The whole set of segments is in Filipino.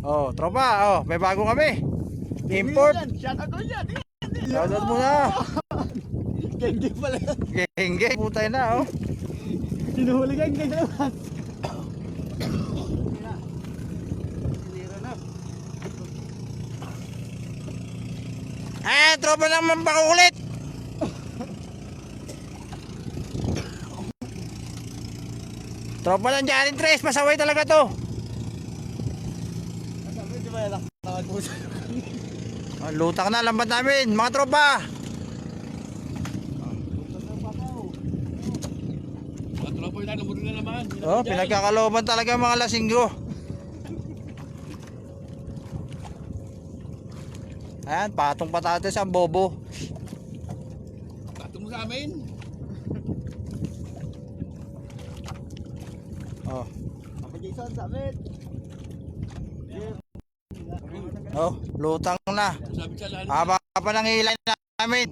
Oh, tropa, oh, may bago kami. Import. Shoutout ko yan. Shoutout muna. Geng-geng pala yan. Geng-geng, putay na, oh. Hinuhuli geng-geng naman. Tropa naman pakukulit. Tropa ng Jarin Tres, pasaway talaga to. Lutang na, lambat namin, mga tropa. Mga tropa yun, lumulong na naman. Oh, pinagkakalooban talaga mga lasinggo. Ayan, patong patates ang bobo. Patong mo sa amin. Oh. Papa Jason sa amin. Oh, lutang na. Sabi sa lahat. Haba pa ng hilay namin.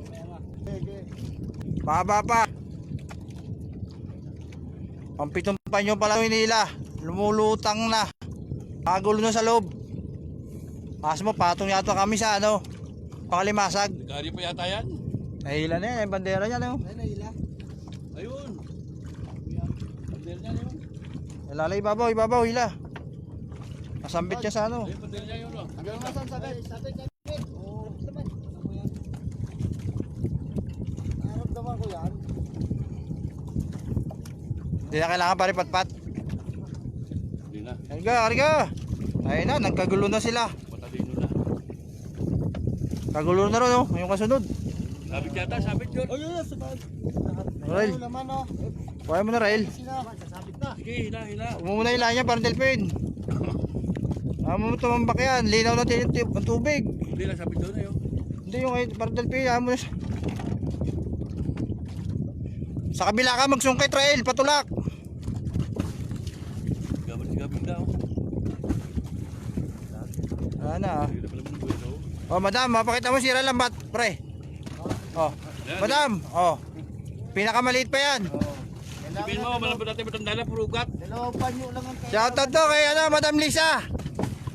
Haba pa. Ang pitong panyo pala nila. Lumulutang na. Magulo na sa loob. Mas mo, patong yata kami sa ano, Pangalimasag. Nagkari pa yata yan. Nahila na yan, yung bandera niya, no? Ayun. Pandel niya yun. Lalay, ibabaw, ibabaw, hila. Nasambit niya sa ano. Ayun, pandel niya yun. Hanggang nasan sabit? Sabit. Oo. Ano yan? Naramdaman ko yan. Hindi na kailangan pa rin patpat. Hindi na. Harga, harga. Ayun na, nagkagulo na sila. Matalino na. Kagulo na rin, no? Ngayong kasunod. Sabit yata, sabit yun. Oh, yun, sabit. Rail, Oo naman, oh. kuha mo na, Rail. Sina, sasabit na. Sige, hila, hila. Huwag mo muna hila niya, parang delpin. Amo mo tumambak yan, linaw natin ang tubig. Hindi lang, sabit doon ayun. Hindi yung parang delpin, amo na siya. Sa kabila ka magsungkit, Rail, patulak. Gabing daw. Ano, Hindi na pala mong buwan daw. oh, madam, mapakita mo sira lambat, pre. Oh, madam, oh. Pinakamaliit pa yan. Sabihin mo, malambot natin matandala, purugat. Dalawang panyo lang ang kaya. Shoutout to kay ano, Madam Lisa.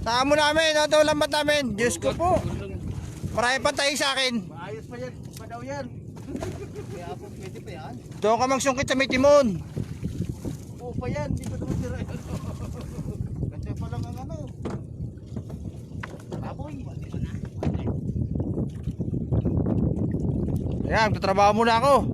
Saan mo namin, ito lambat namin. Diyos ko po. Marami pa tayo sa akin. Maayos pa yan. Pa daw yan. Kaya po, pwede pa yan. Doon ka magsungkit sa may timon. Oo pa yan. Hindi ko naman sira. Kasi pa lang ang ano. Baboy. Ayan, magtatrabaho muna ako.